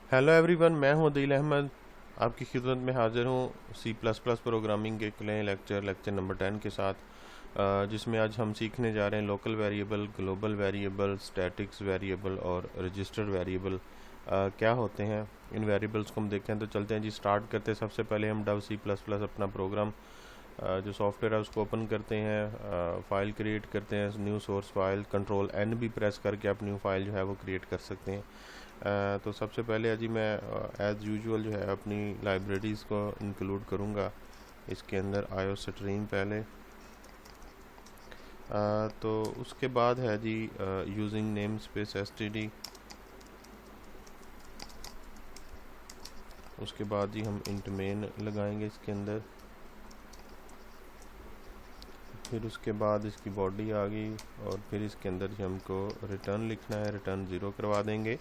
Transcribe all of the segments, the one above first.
Hello everyone, मैं हूं अदील अहमद। आपकी खिदमत में हाजिर हूं सी प्लस प्लस प्रोग्रामिंग के एक नए लेक्चर नंबर 10 के साथ, जिसमें आज हम सीखने जा रहे हैं local variable, global variable, statics variable और रजिस्टर वेरिएबल क्या होते हैं। इन वेरिएबल्स को हम देखते हैं। तो चलते हैं जी, स्टार्ट करते हैं। सबसे पहले हम डव सी प्लस प्लस अपना प्रोग्राम जो सॉफ्टवेयर है उसको ओपन करते हैं, फ़ाइल क्रिएट करते हैं, new source file, control N भी प्रेस करके आप न्यू फाइल जो है वो क्रिएट कर सकते हैं। तो सबसे पहले जी मैं एज़ यूजुअल जो है अपनी लाइब्रेरीज़ को इंक्लूड करूँगा इसके अंदर। आयो स्ट्रीम पहले, तो उसके बाद है जी यूजिंग नेम स्पेस एसटीडी। उसके बाद जी हम इंट मेन लगाएंगे इसके अंदर। फिर उसके बाद इसकी बॉडी आ गई और फिर इसके अंदर जी हमको रिटर्न लिखना है, रिटर्न 0 करवा देंगे।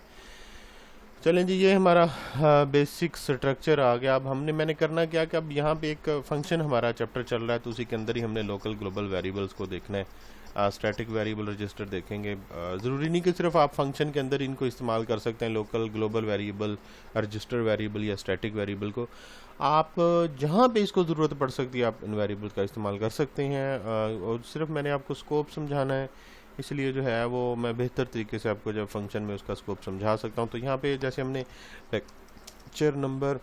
चलें जी, ये हमारा बेसिक स्ट्रक्चर आ गया। अब मैंने करना क्या कि अब यहाँ पे एक फंक्शन हमारा चैप्टर चल रहा है, तो उसी के अंदर ही हमने लोकल ग्लोबल वेरिएबल्स को देखना है। स्टैटिक वेरिएबल रजिस्टर देखेंगे। ज़रूरी नहीं कि सिर्फ आप फंक्शन के अंदर इनको इस्तेमाल कर सकते हैं, local global variable, register variable या स्टैटिक वेरिएबल को। आप जहाँ पे इसको ज़रूरत पड़ सकती है आप इन वेरिएबल का इस्तेमाल कर सकते हैं। और सिर्फ मैंने आपको स्कोप समझाना है, इसलिए जो है वो मैं बेहतर तरीके से आपको जब फंक्शन में उसका स्कोप समझा सकता हूँ। तो यहाँ पे जैसे हमने लेक्चर नंबर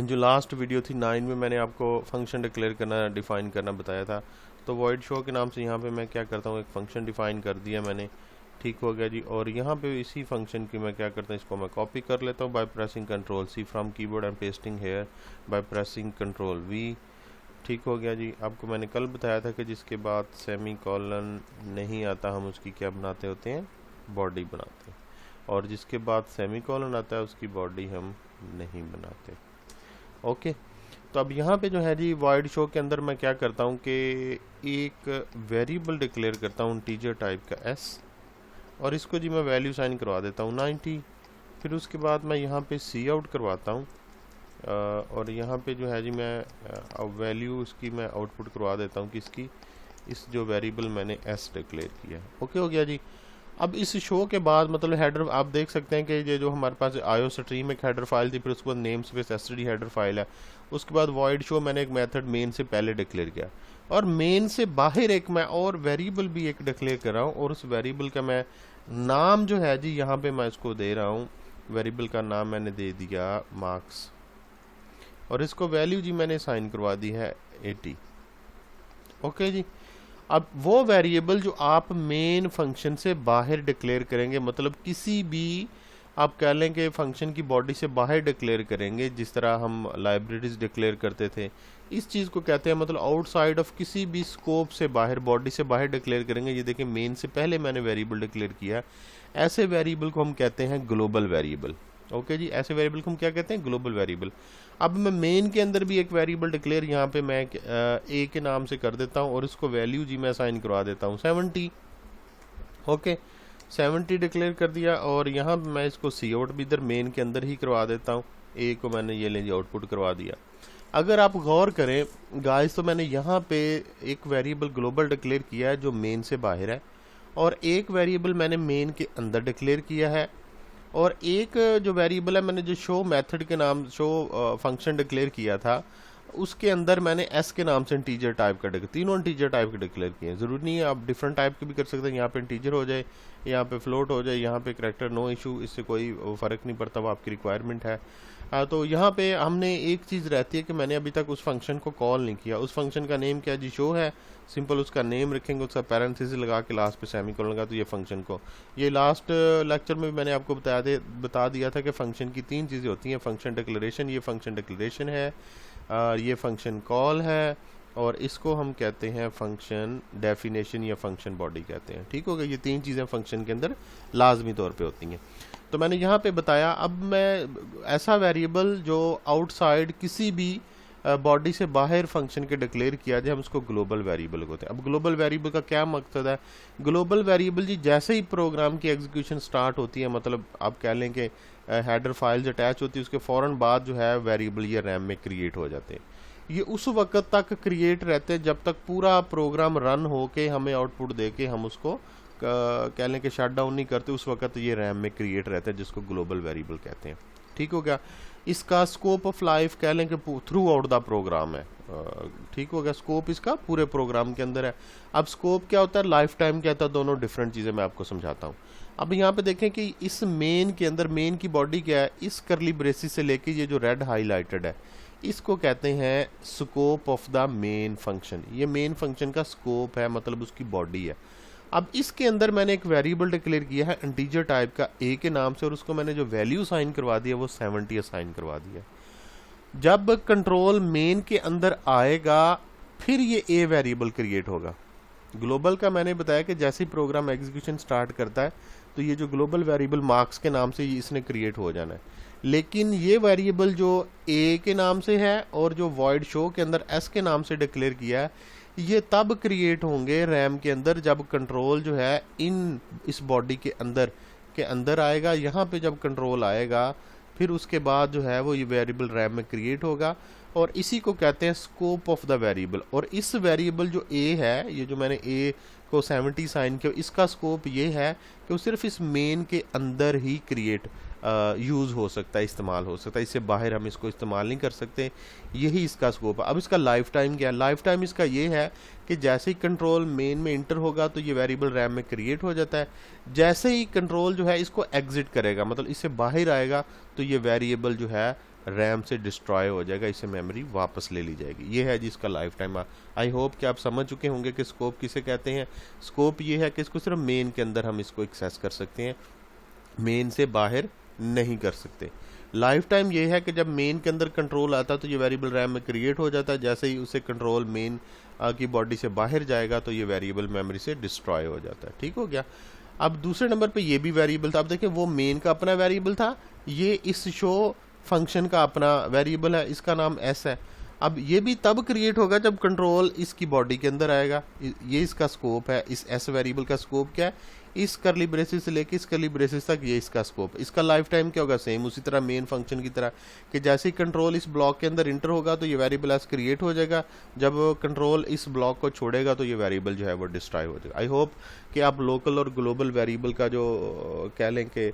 जो लास्ट वीडियो थी 9 में मैंने आपको फंक्शन डिक्लेयर करना, डिफ़ाइन करना बताया था। तो वॉइड शो के नाम से यहाँ पे मैं क्या करता हूँ, एक फ़ंक्शन डिफ़ाइन कर दिया मैंने। ठीक हो गया जी। और यहाँ पे इसी फंक्शन की मैं क्या करता हूँ, इसको मैं कॉपी कर लेता हूँ by pressing control C from keyboard and pasting here by pressing control V. ठीक हो गया जी। आपको मैंने कल बताया था कि जिसके बाद सेमी कॉलन नहीं आता हम उसकी क्या बनाते होते हैं, बॉडी बनाते हैं। और जिसके बाद सेमी कॉलन आता है उसकी बॉडी हम नहीं बनाते। ओके, तो अब यहाँ पे जो है जी वॉइड शो के अंदर मैं क्या करता हूँ कि एक वेरिएबल डिक्लेयर करता हूँ इंटीजर टाइप का एस, और इसको जी मैं वैल्यू साइन करवा देता हूँ 90। फिर उसके बाद मैं यहाँ पे सी आउट करवाता हूँ, और यहाँ पे जो है जी मैं वैल्यू उसकी मैं आउटपुट करवा देता हूँ किसकी, इस जो वेरिएबल मैंने एस डिक्लेयर किया। ओके हो गया जी। अब इस शो के बाद मतलब हेडर आप देख सकते हैं कि ये जो हमारे पास आयो स्ट्रीम एक हेडर फाइल थी, फिर उसके बाद name space STD header file है। उसके बाद वॉइड शो मैंने एक मेथड मेन से पहले डिक्लेयर किया, और मेन से बाहर एक मैं और वेरिएबल भी एक डिक्लेयर कर रहा हूँ, और उस वेरिएबल का मैं नाम जो है जी यहाँ पे मैं इसको दे रहा हूँ। वेरिएबल का नाम मैंने दे दिया मार्क्स, और इसको वैल्यू जी मैंने साइन करवा दी है 80। ओके जी। अब वो वेरिएबल जो आप मेन फंक्शन से बाहर डिक्लेयर करेंगे, मतलब किसी भी आप कह लें कि फंक्शन की बॉडी से बाहर डिक्लेयर करेंगे, जिस तरह हम लाइब्रेरीज डिक्लेयर करते थे, इस चीज़ को कहते हैं मतलब आउटसाइड ऑफ किसी भी स्कोप से बाहर, बॉडी से बाहर डिक्लेयर करेंगे। ये देखिए मेन से पहले मैंने वेरिएबल डिक्लेयर किया, ऐसे वेरिएबल को हम कहते हैं ग्लोबल वेरिएबल। ओके जी, ऐसे वेरिएबल को हम क्या कहते हैं, ग्लोबल वेरिएबल। अब मैं मेन के अंदर भी एक वेरिएबल डिक्लेयर यहाँ पे मैं ए के नाम से कर देता हूँ, और इसको वैल्यू जी मैं असाइन करवा देता हूँ 70। ओके, 70 डिक्लेयर कर दिया, और यहाँ मैं इसको सी आउट भी इधर मेन के अंदर ही करवा देता हूँ। ए को मैंने ये ले आउटपुट करवा दिया। अगर आप गौर करें गाइस, तो मैंने यहाँ पे एक वेरिएबल ग्लोबल डिक्लेयर किया है जो मेन से बाहर है, और एक वेरिएबल मैंने मेन के अंदर डिक्लेयर किया है, और एक जो वेरिएबल है मैंने जो शो मेथड के नाम शो फंक्शन डिक्लेयर किया था, उसके अंदर मैंने एस के नाम से इंटीजर टाइप का तीनों इंटीजर टाइप के डिक्लेयर किए हैं। ज़रूरी नहीं है आप डिफरेंट टाइप के भी कर सकते हैं, यहाँ पे इंटीजर हो जाए, यहाँ पे फ्लोट हो जाए, यहाँ पे करेक्टर, नो इशू, इससे कोई फ़र्क नहीं पड़ता, वो आपकी रिक्वायरमेंट है। तो यहाँ पे हमने एक चीज़ रहती है कि मैंने अभी तक उस फंक्शन को कॉल नहीं किया। उस फंक्शन का नेम क्या जी, शो है, सिंपल उसका नेम रखेंगे, उसका पैरेंथेसिस लगा के लास्ट पे सेमीकोलन लगा, तो ये फंक्शन को, ये लास्ट लेक्चर में भी मैंने आपको बता दिया था कि फंक्शन की 3 चीज़ें होती हैं। फंक्शन डिक्लेरेशन, ये फंक्शन डिक्लेरेशन है, ये फंक्शन कॉल है, और इसको हम कहते हैं फंक्शन डेफिनेशन या फंक्शन बॉडी कहते हैं। ठीक हो गया, ये 3 चीज़ें फंक्शन के अंदर लाजमी तौर पे होती हैं। तो मैंने यहाँ पे बताया, अब मैं ऐसा वेरिएबल जो आउटसाइड किसी भी बॉडी से बाहर फंक्शन के डिक्लेयर किया जाए, हम उसको ग्लोबल वेरिएबल होते हैं। अब ग्लोबल वेरिएबल का क्या मकसद है, ग्लोबल वेरिएबल जी जैसे ही प्रोग्राम की एग्जीक्यूशन स्टार्ट होती है, मतलब आप कह लें कि हेडर फाइल्स अटैच होती है, उसके फ़ौरन बाद जो है वेरिएबल ये रैम में क्रिएट हो जाते हैं। ये उस वक्त तक क्रिएट रहते हैं जब तक पूरा प्रोग्राम रन हो के हमें आउटपुट दे के हम उसको कह लें कि शट डाउन नहीं करते उस वक्त ये रैम में क्रिएट रहता है, जिसको ग्लोबल वेरिएबल कहते हैं। ठीक हो गया। इसका स्कोप ऑफ लाइफ कह लें कि थ्रू आउट द प्रोग्राम है। ठीक हो गया, स्कोप इसका पूरे प्रोग्राम के अंदर है। अब स्कोप क्या होता है, लाइफ टाइम क्या होता है, दोनों डिफरेंट चीज़ें मैं आपको समझाता हूँ। अब यहाँ पे देखें कि इस मेन के अंदर, मेन की बॉडी क्या है, इस करली ब्रेसिस से लेके ये जो रेड हाईलाइटेड है, इसको कहते हैं scope of the main function. ये मेन फंक्शन का स्कोप है, मतलब उसकी बॉडी है। अब इसके अंदर मैंने एक वेरिएबल डिक्लेयर किया है इंटीजर टाइप का ए के नाम से, और उसको मैंने जो वैल्यू साइन करवा दिया वो 70 असाइन करवा दिया। जब कंट्रोल मेन के अंदर आएगा फिर ये ए वेरिएबल क्रिएट होगा। ग्लोबल का मैंने बताया कि जैसे ही प्रोग्राम एग्जीक्यूशन स्टार्ट करता है तो ये जो ग्लोबल वेरिएबल मार्क्स के नाम से इसने क्रिएट हो जाना है। लेकिन ये वेरिएबल जो ए के नाम से है और जो वॉइड शो के अंदर एस के नाम से डिक्लेयर किया है, ये तब क्रिएट होंगे रैम के अंदर जब कंट्रोल जो है इस बॉडी के अंदर आएगा। यहाँ पे जब कंट्रोल आएगा फिर उसके बाद जो है वो ये वेरिएबल रैम में क्रिएट होगा, और इसी को कहते हैं स्कोप ऑफ द वेरिएबल। और इस वेरिएबल जो ए है, ये जो मैंने ए को 70 साइन किया, इसका स्कोप ये है कि वो सिर्फ इस मेन के अंदर ही क्रिएट यूज़ हो सकता है, इस्तेमाल हो सकता है, इससे बाहर हम इसको इस्तेमाल नहीं कर सकते। यही इसका स्कोप है। अब इसका लाइफ टाइम क्या है, लाइफ टाइम इसका ये है कि जैसे ही कंट्रोल मेन में इंटर होगा तो ये वेरिएबल रैम में क्रिएट हो जाता है। जैसे ही कंट्रोल जो है इसको एग्जिट करेगा, मतलब इससे बाहर आएगा, तो ये वेरिएबल जो है रैम से डिस्ट्रॉय हो जाएगा, इसे मेमोरी वापस ले ली जाएगी। ये है जिसका लाइफ टाइम। आई होप कि आप समझ चुके होंगे कि स्कोप किसे कहते हैं। स्कोप ये है कि इसको सिर्फ मेन के अंदर हम इसको एक्सेस कर सकते हैं, मेन से बाहर नहीं कर सकते। लाइफ टाइम ये है कि जब मेन के अंदर कंट्रोल आता है तो ये वेरिएबल रैम में क्रिएट हो जाता है, जैसे ही उसे कंट्रोल मेन की बॉडी से बाहर जाएगा तो ये वेरिएबल मेमोरी से डिस्ट्रॉय हो जाता है। ठीक हो गया। अब दूसरे नंबर पे ये भी वेरिएबल था। अब देखिए वो मेन का अपना वेरिएबल था, ये इस शो फंक्शन का अपना वेरिएबल है, इसका नाम एस है। अब ये भी तब क्रिएट होगा जब कंट्रोल इसकी बॉडी के अंदर आएगा। ये इसका स्कोप है। इस एस वेरिएबल का स्कोप क्या है, इस करली ब्रेसिस से लेके इस करली ब्रेसिस तक ये इसका स्कोप। इसका लाइफ टाइम क्या होगा, सेम उसी तरह मेन फंक्शन की तरह कि जैसे ही कंट्रोल इस ब्लॉक के अंदर इंटर होगा तो ये वेरिएबल एस क्रिएट हो जाएगा, जब कंट्रोल इस ब्लॉक को छोड़ेगा तो ये वेरिएबल जो है वो डिस्ट्रॉय हो जाएगा। आई होप कि आप लोकल और ग्लोबल वेरिएबल का जो कह लें कि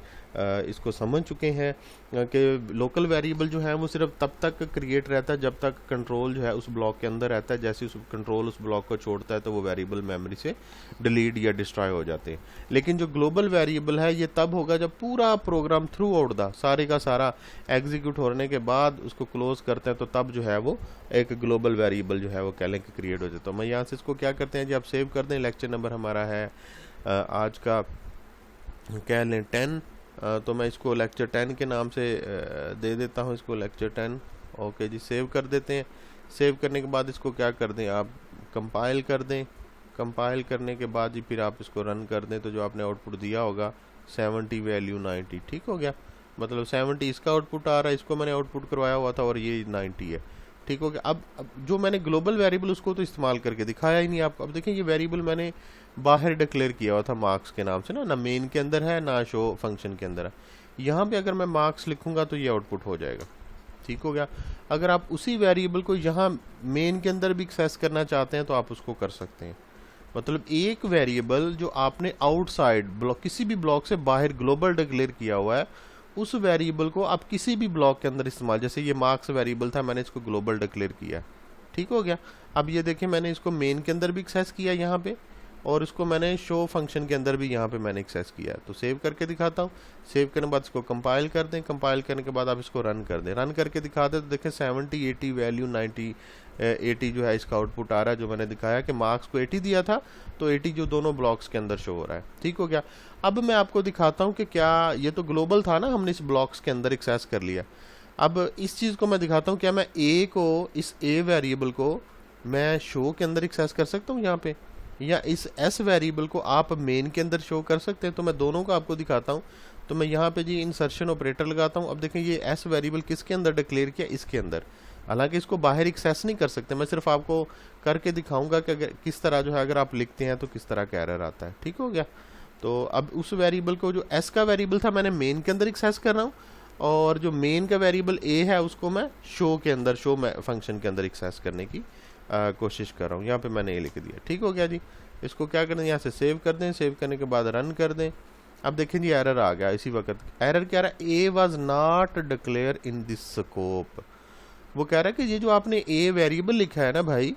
इसको समझ चुके हैं कि लोकल वेरिएबल जो है वो सिर्फ तब तक क्रिएट रहता है जब तक कंट्रोल जो है उस ब्लॉक के अंदर रहता है। जैसे उस कंट्रोल उस ब्लॉक को छोड़ता है तो वो वेरिएबल मेमोरी से डिलीट या डिस्ट्रॉय हो जाते हैं। लेकिन जो ग्लोबल वेरिएबल है ये तब होगा जब पूरा प्रोग्राम थ्रू आउट द सारे का सारा एग्जीक्यूट होने के बाद उसको क्लोज करते हैं, तो तब जो है वो एक ग्लोबल वेरिएबल जो है वो कह लें कि क्रिएट हो जाता है। मैं यहाँ से इसको क्या करते हैं जी, आप सेव कर दें। लेक्चर नंबर हमारा है आज का कह लें 10, तो मैं इसको लेक्चर 10 के नाम से दे देता हूँ, इसको लेक्चर 10। ओके जी, सेव कर देते हैं। सेव करने के बाद इसको क्या कर दें, आप कंपाइल कर दें। कंपाइल करने के बाद ही फिर आप इसको रन कर दें, तो जो आपने आउटपुट दिया होगा 70 वैल्यू 90। ठीक हो गया, मतलब 70 इसका आउटपुट आ रहा है, इसको मैंने आउटपुट करवाया हुआ था, और ये 90 है। ठीक हो गया। अब जो मैंने ग्लोबल वेरिएबल उसको तो इस्तेमाल करके दिखाया ही नहीं आपको। अब देखें ये वेरिएबल मैंने बाहर डिक्लेयर किया हुआ था मार्क्स के नाम से ना मेन के अंदर है ना शो फंक्शन के अंदर है। यहाँ पे अगर मैं मार्क्स लिखूंगा तो ये आउटपुट हो जाएगा। ठीक हो गया। अगर आप उसी वेरिएबल को यहाँ मेन के अंदर भी एक्सेस करना चाहते हैं तो आप उसको कर सकते हैं। मतलब एक वेरिएबल जो आपने आउटसाइड ब्लॉक किसी भी ब्लॉक से बाहर ग्लोबल डिक्लेयर किया हुआ है, उस वेरिएबल को आप किसी भी ब्लॉक के अंदर इस्तेमाल, जैसे ये मार्क्स वेरिएबल था, मैंने इसको ग्लोबल डिक्लेयर किया। ठीक हो गया। अब ये देखिए मैंने इसको मेन के अंदर भी एक्सेस किया यहाँ पे, और इसको मैंने शो फंक्शन के अंदर भी यहाँ पे मैंने एक्सेस किया है। तो सेव करके दिखाता हूँ। सेव करने के बाद इसको कंपाइल कर दें। कंपाइल करने के बाद आप इसको रन कर दें। रन करके दिखा दें तो देखें 70 80 वैल्यू 90 80 जो है इसका आउटपुट आ रहा है। जो मैंने दिखाया कि मार्क्स को 80 दिया था तो 80 जो दोनों ब्लॉक्स के अंदर शो हो रहा है। ठीक हो गया। अब मैं आपको दिखाता हूँ कि क्या ये तो ग्लोबल था ना, हमने इस ब्लॉक्स के अंदर एक्सेस कर लिया। अब इस चीज़ को मैं दिखाता हूँ, क्या मैं ए को, इस ए वेरिएबल को मैं शो के अंदर एक्सेस कर सकता हूँ यहाँ पे, या इस एस वेरिएबल को आप मेन के अंदर शो कर सकते हैं। तो मैं दोनों को आपको दिखाता हूँ। तो मैं यहाँ पे जी इंसर्शन ऑपरेटर लगाता हूँ। अब देखें ये एस वेरिएबल किसके अंदर डिक्लेयर किया, इसके अंदर। हालांकि इसको बाहर एक्सेस नहीं कर सकते, मैं सिर्फ आपको करके दिखाऊंगा कि अगर किस तरह जो है अगर आप लिखते हैं तो किस तरह का एरर आता है। ठीक हो गया। तो अब उस वेरिएबल को, जो एस का वेरिएबल था, मैंने मेन के अंदर एक्सेस कर रहा हूँ, और जो मेन का वेरिएबल ए है उसको मैं शो के अंदर, शो फंक्शन के अंदर एक्सेस करने की कोशिश कर रहा हूँ। यहाँ पे मैंने ये लिख दिया। ठीक हो गया जी। इसको क्या करें, यहाँ से सेव कर दें, सेव करने के बाद रन कर दें। अब देखें जी एरर आ गया इसी वक्त। एरर क्या रहा है, ए was not declare in this scope. वो कह रहा है कि ये जो आपने ए वेरिएबल लिखा है ना भाई,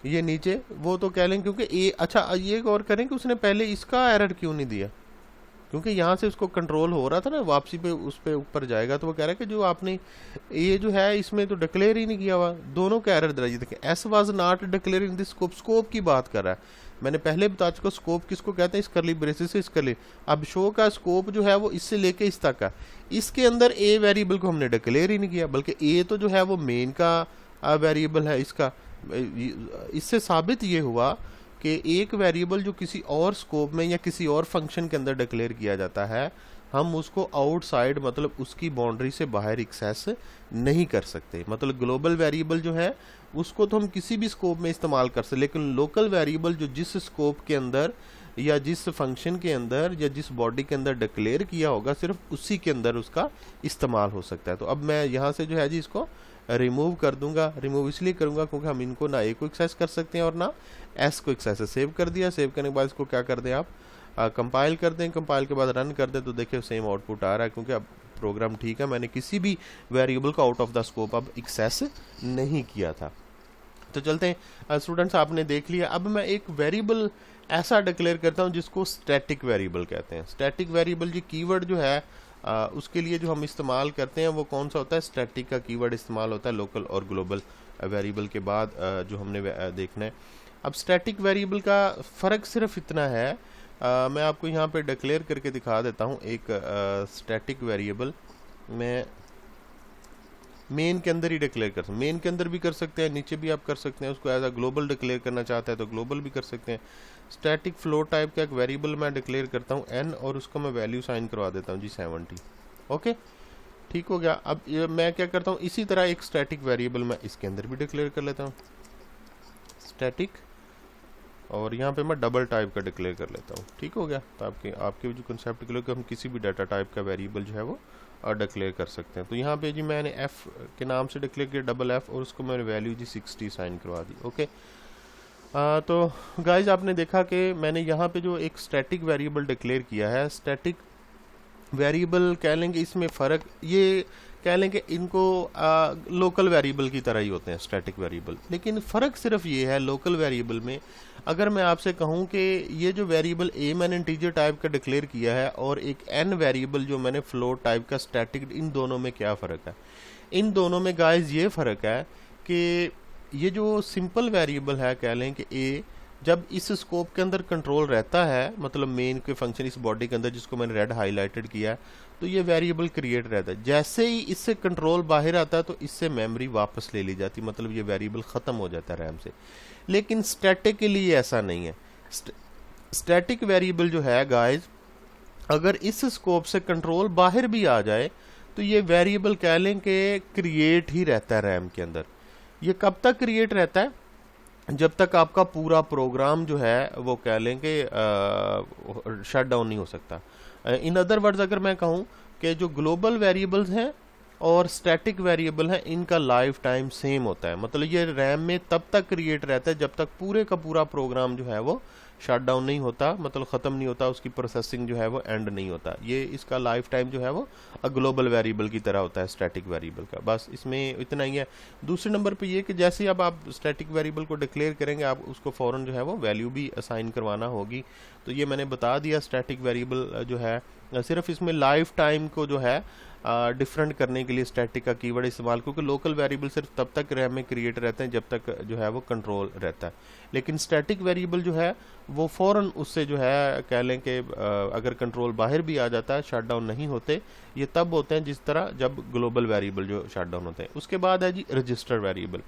ये नीचे, वो तो कह लें क्योंकि ए, अच्छा ये गौर करें कि उसने पहले इसका एरर क्यों नहीं दिया, क्योंकि यहाँ से उसको कंट्रोल हो रहा था ना, वापसी पे उस पे ऊपर जाएगा। तो वो कह रहा है कि जो आपने ये जो है इसमें तो डिक्लेयर ही नहीं किया हुआ, दोनों का एरर दे रहा है। देखें S was not declare in this scope, scope की बात कर रहा है। मैंने पहले बता चुका स्कोप किसको कहते हैं, इस करली ब्रेसेस से इस करली। अब शो का स्कोप जो है वो इससे लेके इस तक का, इसके अंदर ए वेरिएबल को हमने डिक्लेयर ही नहीं किया, बल्कि ए तो जो है वो मेन का वेरिएबल है इसका। इससे साबित ये हुआ कि एक वेरिएबल जो किसी और स्कोप में या किसी और फंक्शन के अंदर डिक्लेयर किया जाता है, हम उसको आउटसाइड मतलब उसकी बाउंड्री से बाहर एक्सेस नहीं कर सकते। मतलब ग्लोबल वेरिएबल जो है उसको तो हम किसी भी स्कोप में इस्तेमाल कर सकते, लेकिन लोकल वेरिएबल जो जिस स्कोप के अंदर या जिस फंक्शन के अंदर या जिस बॉडी के अंदर डिक्लेयर किया होगा, सिर्फ उसी के अंदर उसका इस्तेमाल हो सकता है। तो अब मैं यहाँ से जो है जी इसको रिमूव कर दूंगा। रिमूव इसलिए करूंगा क्योंकि हम इनको ना ए को एक्सेस कर सकते हैं और ना एस को एक्सेस। सेव कर दिया, सेव करने के बाद इसको क्या कर दें आप, कंपाइल कर दें, कंपाइल के बाद रन कर दें, तो देखिए सेम आउटपुट आ रहा है, क्योंकि अब प्रोग्राम ठीक है, मैंने किसी भी वेरिएबल को आउट ऑफ द स्कोप अब एक्सेस नहीं किया था। तो चलते हैं स्टूडेंट्स, आपने देख लिया। अब मैं एक वेरिएबल ऐसा डिक्लेयर करता हूं जिसको स्टैटिक वेरिएबल कहते हैं। स्टैटिक वेरिएबल जी कीवर्ड जो है उसके लिए जो हम इस्तेमाल करते हैं वो कौन सा होता है, स्टैटिक का कीवर्ड इस्तेमाल होता है लोकल और ग्लोबल वेरिएबल के बाद जो हमने देखना है। अब स्टैटिक वेरिएबल का फ़र्क सिर्फ इतना है, मैं आपको यहाँ पे डिक्लेयर करके दिखा देता हूँ एक स्टैटिक वेरिएबल। मैं मेन के अंदर ही डिक्लेयर कर सकते हैं, मेन के अंदर भी कर सकते हैं, नीचे भी आप कर सकते हैं। उसको एज अ ग्लोबल डिक्लेयर करना चाहते हैं तो ग्लोबल भी कर सकते हैं। स्टैटिक फ्लोट टाइप का एक वेरिएबल मैं डिक्लेयर करता हूँ n, और उसको मैं वैल्यू साइन करवा देता हूँ जी 70। ओके, ठीक हो गया। अब मैं क्या करता हूँ, इसी तरह एक स्टैटिक वेरिएबल मैं इसके अंदर भी डिक्लेयर कर लेता हूँ स्टैटिक, और यहाँ पे मैं डबल टाइप का डिक्लेयर कर लेता हूँ। ठीक हो गया। तो आपके जो कंसेप्ट के लिए हम किसी भी डाटा टाइप का वेरिएबल जो है वो डिक्लेयर कर सकते हैं। तो यहाँ पे जी मैंने f के नाम से डिक्लेयर किया डबल f, और उसको मैंने वैल्यू जी 60 साइन करवा दी। ओके, तो गाइज आपने देखा कि मैंने यहाँ पे जो एक स्टैटिक वेरिएबल डिक्लेयर किया है, स्टैटिक वेरिएबल कह लेंगे, इसमें फ़र्क ये कह लेंगे इनको लोकल वेरिएबल की तरह ही होते हैं स्टैटिक वेरिएबल, लेकिन फ़र्क सिर्फ ये है लोकल वेरिएबल में। अगर मैं आपसे कहूँ कि ये जो वेरिएबल ए मैंने इंटीजर टाइप का डिक्लेयर किया है और एक एन वेरिएबल जो मैंने फ्लोट टाइप का स्टैटिक, इन दोनों में क्या फ़र्क है? इन दोनों में गाइज ये फ़र्क है कि ये जो सिंपल वेरिएबल है कह लें कि ए, जब इस स्कोप के अंदर कंट्रोल रहता है, मतलब मेन के फंक्शन इस बॉडी के अंदर जिसको मैंने रेड हाईलाइटेड किया है, तो ये वेरिएबल क्रिएट रहता है। जैसे ही इससे कंट्रोल बाहर आता है तो इससे मेमोरी वापस ले ली जाती, मतलब ये वेरिएबल ख़त्म हो जाता है रैम से। लेकिन स्टैटिक के लिए ऐसा नहीं है। स्टैटिक वेरिएबल जो है गाइज, अगर इस स्कोप से कंट्रोल बाहर भी आ जाए तो ये वेरिएबल कह लें कि क्रिएट ही रहता है रैम के अंदर। ये कब तक क्रिएट रहता है? जब तक आपका पूरा प्रोग्राम जो है वो कह लें कि शट डाउन नहीं हो सकता। इन अदर वर्ड्स अगर मैं कहूँ कि जो ग्लोबल वेरिएबल्स हैं और स्टैटिक वेरिएबल हैं, इनका लाइफ टाइम सेम होता है। मतलब ये रैम में तब तक क्रिएट रहता है जब तक पूरे का पूरा प्रोग्राम जो है वो शट डाउन नहीं होता, मतलब ख़त्म नहीं होता, उसकी प्रोसेसिंग जो है वो एंड नहीं होता। ये इसका लाइफ टाइम जो है वो ग्लोबल वेरिएबल की तरह होता है स्टैटिक वेरिएबल का। बस इसमें इतना ही है। दूसरे नंबर पे ये कि जैसे ही अब आप स्टैटिक वेरिएबल को डिक्लेयर करेंगे, आप उसको फ़ौरन जो है वो वैल्यू भी असाइन करवाना होगी। तो ये मैंने बता दिया स्टैटिक वेरिएबल जो है, सिर्फ इसमें लाइफ टाइम को जो है डिफरेंट करने के लिए स्टैटिक का कीवर्ड इस्तेमाल, क्योंकि लोकल वेरिएबल सिर्फ तब तक रैम में क्रिएट रहते हैं जब तक जो है वो कंट्रोल रहता है। लेकिन स्टैटिक वेरिएबल जो है वो फ़ौरन उससे जो है कह लें कि अगर कंट्रोल बाहर भी आ जाता है, शट डाउन नहीं होते। ये तब होते हैं जिस तरह जब ग्लोबल वेरिएबल जो शट डाउन होते हैं। उसके बाद है जी रजिस्टर वेरिएबल।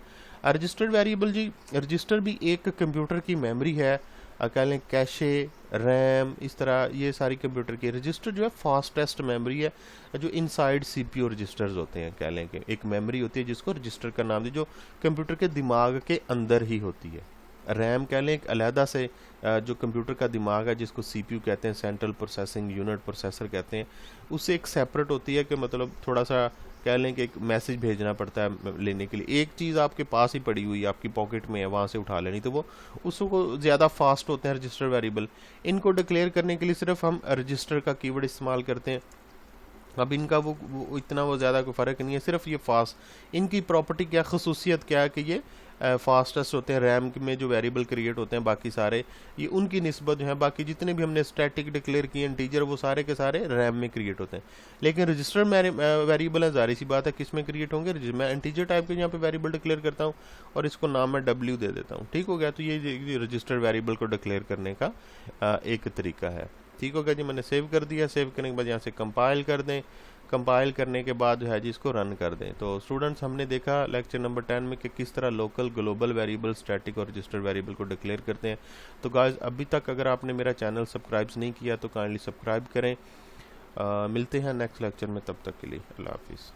रजिस्टर वेरिएबल जी, रजिस्टर भी एक कंप्यूटर की मेमोरी है, कह लें कैशे, रैम, इस तरह ये सारी कंप्यूटर की। रजिस्टर जो है फास्टेस्ट मेमोरी है जो इनसाइड सीपीयू रजिस्टर्स होते हैं। कह लें कि एक मेमोरी होती है जिसको रजिस्टर का नाम दिया, जो कंप्यूटर के दिमाग के अंदर ही होती है। रैम कह लें एक अलहदा से जो कंप्यूटर का दिमाग है जिसको सीपीयू कहते हैं, सेंट्रल प्रोसेसिंग यूनिट प्रोसेसर कहते हैं, उससे एक सेपरेट होती है कि मतलब थोड़ा सा कह लें कि एक मैसेज भेजना पड़ता है लेने के लिए। एक चीज़ आपके पास ही पड़ी हुई है, आपकी पॉकेट में है, वहाँ से उठा लेनी, तो वो उसको ज़्यादा फास्ट होते हैं रजिस्टर वेरिएबल। इनको डिक्लेयर करने के लिए सिर्फ हम रजिस्टर का कीवर्ड इस्तेमाल करते हैं। अब इनका वो इतना वो ज़्यादा कोई फ़र्क नहीं है, सिर्फ ये फास्ट, इनकी प्रॉपर्टी क्या, खसूसियत क्या है कि ये फास्टेस्ट होते हैं। रैम में जो वेरिएबल क्रिएट होते हैं बाकी सारे, ये उनकी निस्बत जो है बाकी जितने भी हमने स्टैटिक डिक्लेयर किए इंटीजर, वो सारे के सारे रैम में क्रिएट होते हैं। लेकिन रजिस्टर वेरिएबल है, जाहिर सी बात है किस में क्रिएट होंगे, मैं इंटीजर टाइप के यहाँ पे वेरिएबल डिक्लेयर करता हूँ और इसको नाम मैं W दे देता हूँ। ठीक हो गया, तो ये रजिस्टर वेरिएबल को डिक्लेयर करने का एक तरीका है। ठीक हो गया जी, मैंने सेव कर दिया। सेव करने के बाद यहाँ से कंपाइल कर दें। कंपाइल करने के बाद जो है जी इसको रन कर दें। तो स्टूडेंट्स, हमने देखा लेक्चर नंबर 10 में कि किस तरह लोकल, ग्लोबल वेरिएबल, स्टैटिक और रजिस्टर वेरिएबल को डिक्लेयर करते हैं। तो गाइस, अभी तक अगर आपने मेरा चैनल सब्सक्राइब नहीं किया तो काइंडली सब्सक्राइब करें। मिलते हैं नेक्स्ट लेक्चर में, तब तक के लिए अल्लाह हाफिज़।